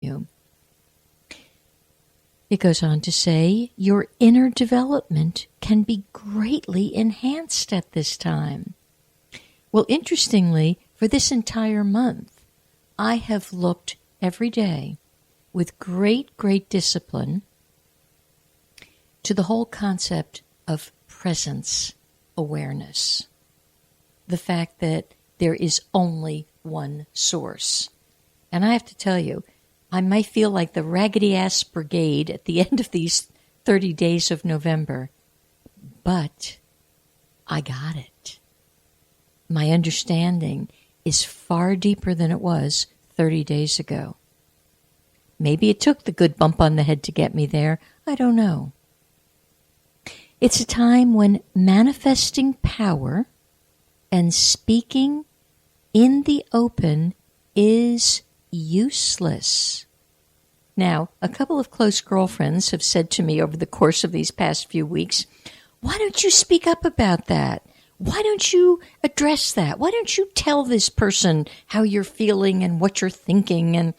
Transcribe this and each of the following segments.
you. It goes on to say, your inner development can be greatly enhanced at this time. Well, interestingly, for this entire month, I have looked every day with great, great discipline to the whole concept of presence awareness. The fact that there is only one source. And I have to tell you, I might feel like the raggedy-ass brigade at the end of these 30 days of November, but I got it. My understanding is far deeper than it was 30 days ago. Maybe it took the good bump on the head to get me there. I don't know. It's a time when manifesting power and speaking in the open is useless. Now, a couple of close girlfriends have said to me over the course of these past few weeks, why don't you speak up about that? Why don't you address that? Why don't you tell this person how you're feeling and what you're thinking? And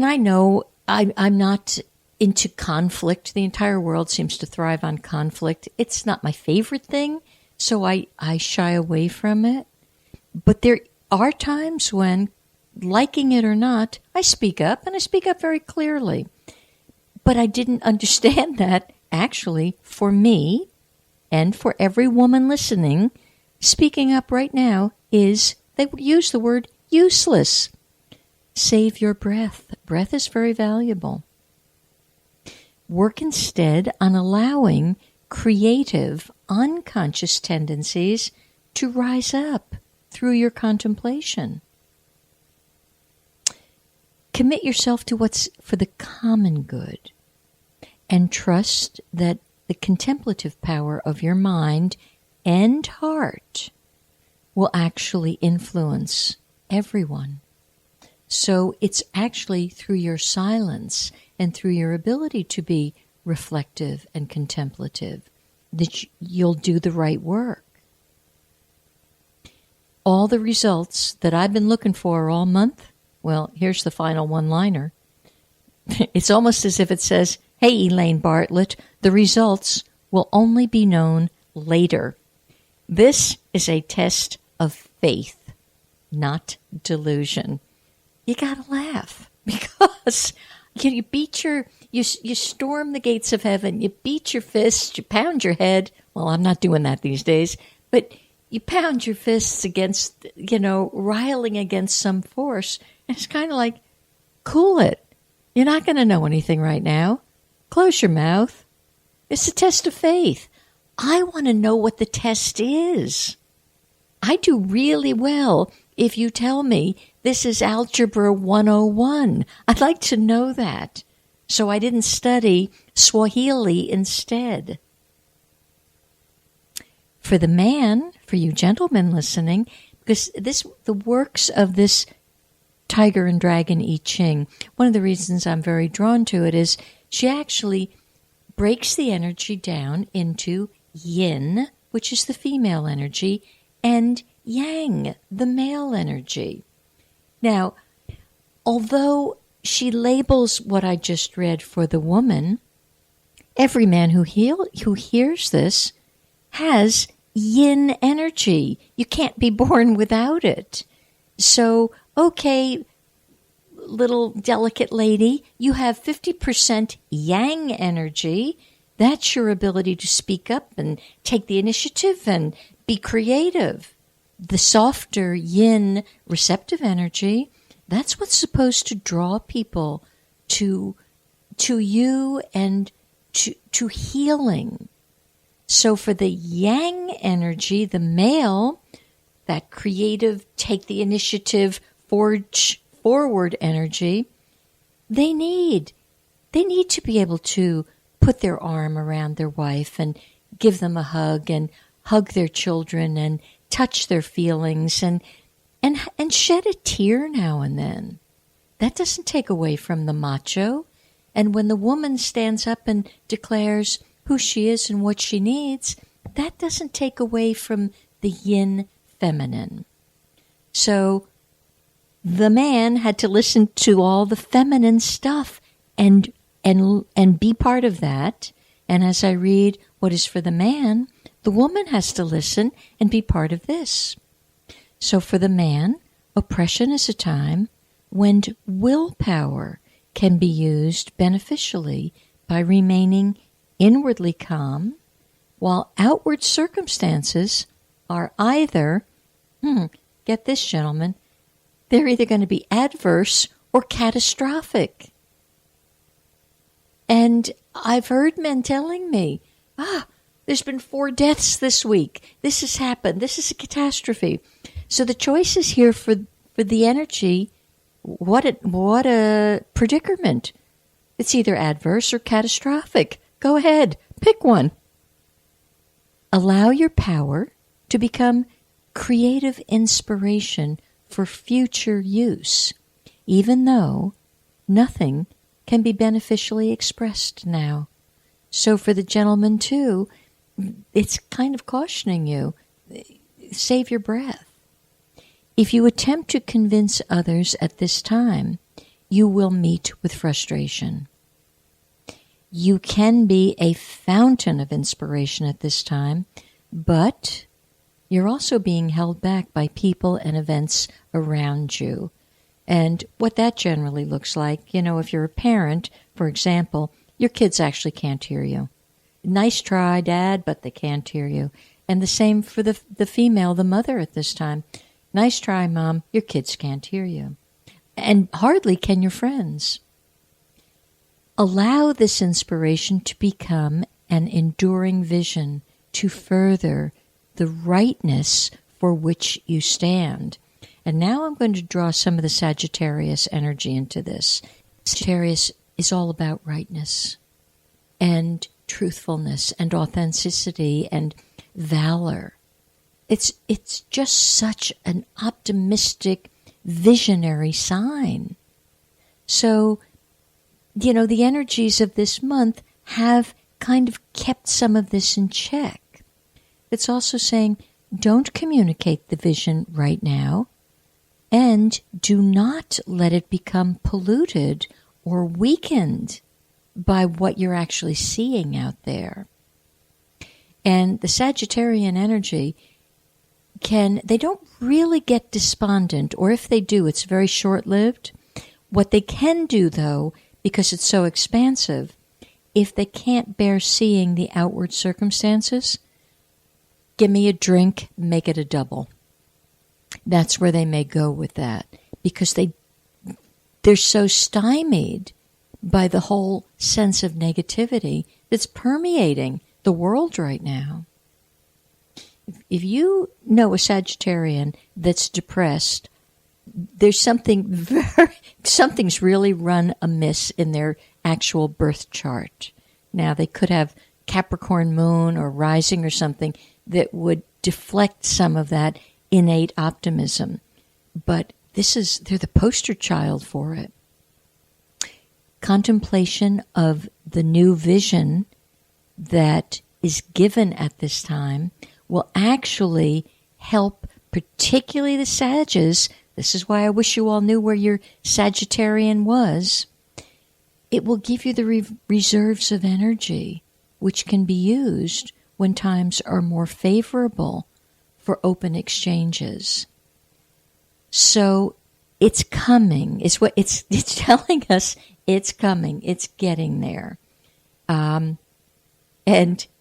I know I'm not into conflict. The entire world seems to thrive on conflict. It's not my favorite thing, so I shy away from it. But there are times when, liking it or not, I speak up, and I speak up very clearly. But I didn't understand that, actually, for me and for every woman listening, speaking up right now is, they use the word useless. Save your breath. Breath is very valuable. Work instead on allowing creative, unconscious tendencies to rise up through your contemplation. Commit yourself to what's for the common good and trust that the contemplative power of your mind and heart will actually influence everyone. So it's actually through your silence and through your ability to be reflective and contemplative that you'll do the right work. All the results that I've been looking for all month, well, here's the final one-liner. It's almost as if it says, hey, Elaine Bartlett, the results will only be known later. This is a test of faith, not delusion. You gotta laugh because you storm the gates of heaven, you beat your fists, you pound your head. Well, I'm not doing that these days, but you pound your fists against, riling against some force. And it's kind of like, cool it. You're not going to know anything right now. Close your mouth. It's a test of faith. I want to know what the test is. I do really well if you tell me this is Algebra 101. I'd like to know that. So I didn't study Swahili instead. For the man, for you gentlemen listening, because the works of this Tiger and Dragon I Ching, one of the reasons I'm very drawn to it is she actually breaks the energy down into yin, which is the female energy, and yang, the male energy. Now, although she labels what I just read for the woman, every man who hears this has yin energy. You can't be born without it. So, okay, little delicate lady, you have 50% yang energy. That's your ability to speak up and take the initiative and be creative. The softer yin receptive energy, that's what's supposed to draw people to you and to healing. So for the yang energy, the male, that creative, take the initiative, forge forward energy, they need to be able to put their arm around their wife and give them a hug and hug their children and touch their feelings and shed a tear now and then. That doesn't take away from the macho. And when the woman stands up and declares who she is and what she needs, that doesn't take away from the yin feminine. So the man had to listen to all the feminine stuff and be part of that. And as I read what is for the man, the woman has to listen and be part of this. So for the man, oppression is a time when willpower can be used beneficially by remaining inwardly calm, while outward circumstances are either, get this, gentlemen, they're either going to be adverse or catastrophic. And I've heard men telling me, there's been 4 deaths this week. This has happened. This is a catastrophe. So the choice is here for the energy. What a predicament. It's either adverse or catastrophic. Go ahead, pick one. Allow your power to become creative inspiration for future use, even though nothing can be beneficially expressed now. So for the gentleman, too, it's kind of cautioning you, save your breath. If you attempt to convince others at this time, you will meet with frustration. You can be a fountain of inspiration at this time, but you're also being held back by people and events around you. And what that generally looks like, if you're a parent, for example, your kids actually can't hear you. Nice try, Dad, but they can't hear you. And the same for the female, the mother at this time. Nice try, Mom, your kids can't hear you. And hardly can your friends. Allow this inspiration to become an enduring vision to further the rightness for which you stand. And now I'm going to draw some of the Sagittarius energy into this. Sagittarius is all about rightness and truthfulness and authenticity and valor. It's just such an optimistic, visionary sign. So, the energies of this month have kind of kept some of this in check. It's also saying, don't communicate the vision right now, and do not let it become polluted or weakened by what you're actually seeing out there. And the Sagittarian energy they don't really get despondent, or if they do, it's very short-lived. What they can do, though, because it's so expansive, if they can't bear seeing the outward circumstances, give me a drink, make it a double. That's where they may go with that, because they're so stymied by the whole sense of negativity that's permeating the world right now. If you know a Sagittarian that's depressed, there's something's really run amiss in their actual birth chart. Now, they could have Capricorn moon or rising or something that would deflect some of that innate optimism. But they're the poster child for it. Contemplation of the new vision that is given at this time will actually help, particularly the Sages. This is why I wish you all knew where your Sagittarian was. It will give you the reserves of energy, which can be used when times are more favorable for open exchanges. So it's coming. It's telling us it's coming. It's getting there. And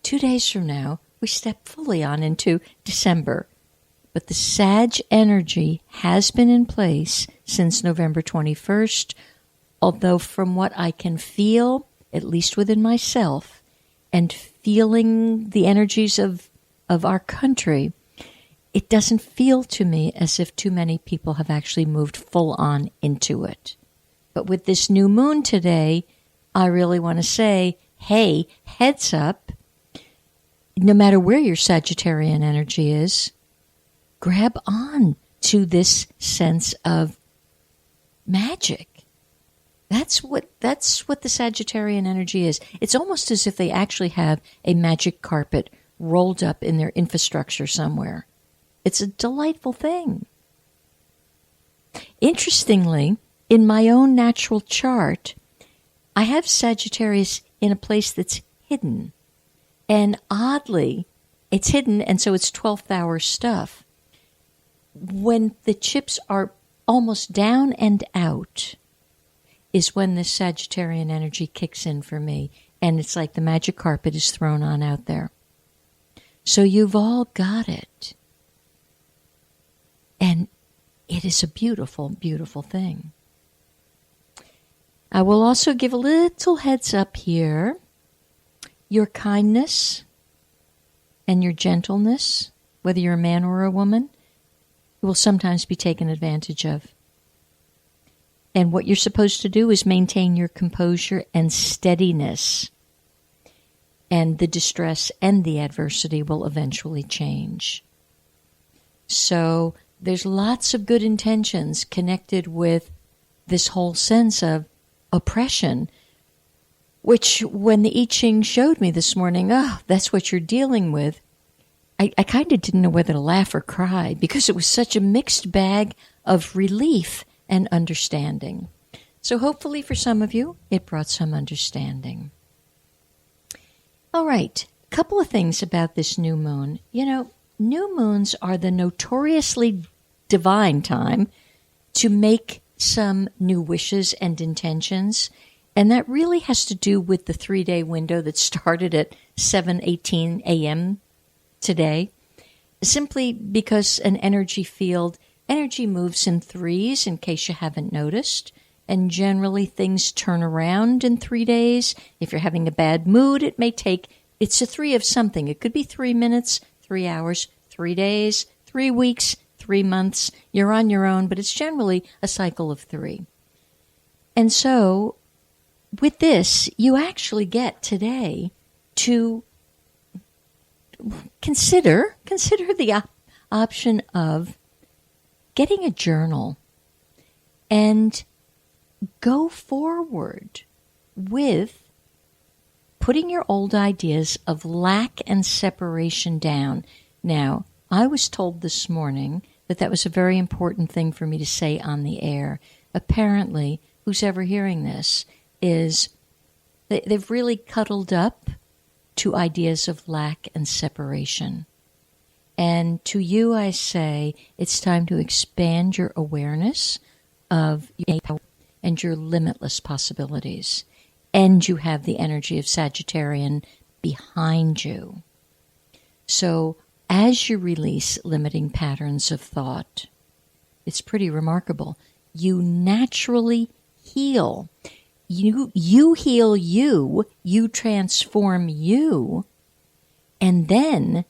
2 days from now, we step fully on into December. But the Sag energy has been in place since November 21st, although from what I can feel, at least within myself, and feeling the energies of our country, it doesn't feel to me as if too many people have actually moved full on into it. But with this new moon today, I really want to say, hey, heads up, no matter where your Sagittarian energy is, grab on to this sense of magic. That's what the Sagittarian energy is. It's almost as if they actually have a magic carpet rolled up in their infrastructure somewhere. It's a delightful thing. Interestingly, in my own natural chart, I have Sagittarius in a place that's hidden. And oddly, it's hidden, and so it's 12th hour stuff. When the chips are almost down and out is when this Sagittarian energy kicks in for me. And it's like the magic carpet is thrown on out there. So you've all got it. And it is a beautiful, beautiful thing. I will also give a little heads up here. Your kindness and your gentleness, whether you're a man or a woman, will sometimes be taken advantage of. And what you're supposed to do is maintain your composure and steadiness. And the distress and the adversity will eventually change. So there's lots of good intentions connected with this whole sense of oppression, which when the I Ching showed me this morning, that's what you're dealing with, I kind of didn't know whether to laugh or cry because it was such a mixed bag of relief and understanding. So hopefully for some of you, it brought some understanding. All right, a couple of things about this new moon. You know, new moons are the notoriously divine time to make some new wishes and intentions, and that really has to do with the 3-day window that started at 7:18 a.m. today, simply because an energy moves in threes, in case you haven't noticed, and generally things turn around in 3 days. If you're having a bad mood, it's a 3 of something. It could be 3 minutes, 3 hours, 3 days, 3 weeks, 3 months. You're on your own, but it's generally a cycle of 3. And so, with this, you actually get today to consider the option of getting a journal and go forward with putting your old ideas of lack and separation down. Now, I was told this morning that was a very important thing for me to say on the air. Apparently, who's ever hearing this is they've really cuddled up to ideas of lack and separation. And to you, I say, it's time to expand your awareness of your power and your limitless possibilities. And you have the energy of Sagittarian behind you. So as you release limiting patterns of thought, it's pretty remarkable. You naturally heal. You heal you transform you, and then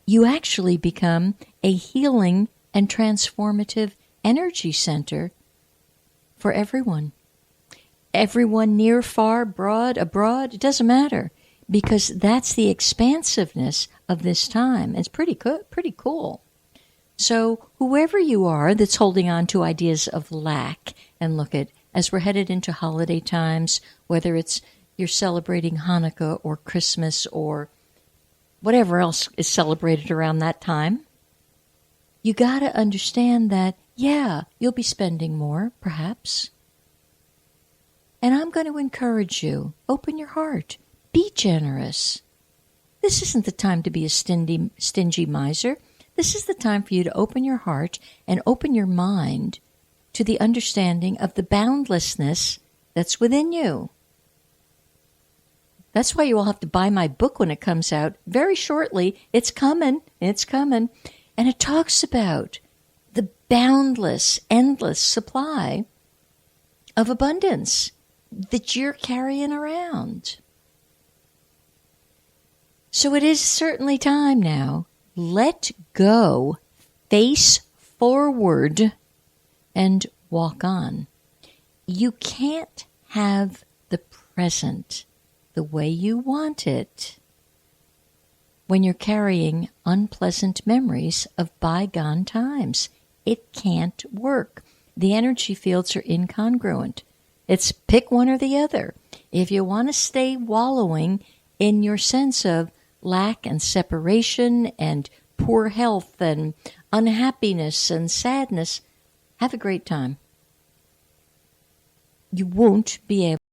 you actually become a healing and transformative energy center for everyone. Everyone near, far, broad, abroad, it doesn't matter, because that's the expansiveness of this time. It's pretty cool. So whoever you are that's holding on to ideas of lack, and look at, as we're headed into holiday times, whether it's you're celebrating Hanukkah or Christmas or whatever else is celebrated around that time, you got to understand that, yeah, you'll be spending more, perhaps. And I'm going to encourage you, open your heart, be generous. This isn't the time to be a stingy miser. This is the time for you to open your heart and open your mind to the understanding of the boundlessness that's within you. That's why you all have to buy my book when it comes out very shortly. It's coming. And it talks about the boundless, endless supply of abundance that you're carrying around. So it is certainly time now. Let go, face forward, and walk on. You can't have the present the way you want it when you're carrying unpleasant memories of bygone times. It can't work. The energy fields are incongruent. It's pick one or the other. If you want to stay wallowing in your sense of lack and separation and poor health and unhappiness and sadness, Have a great time. You won't be able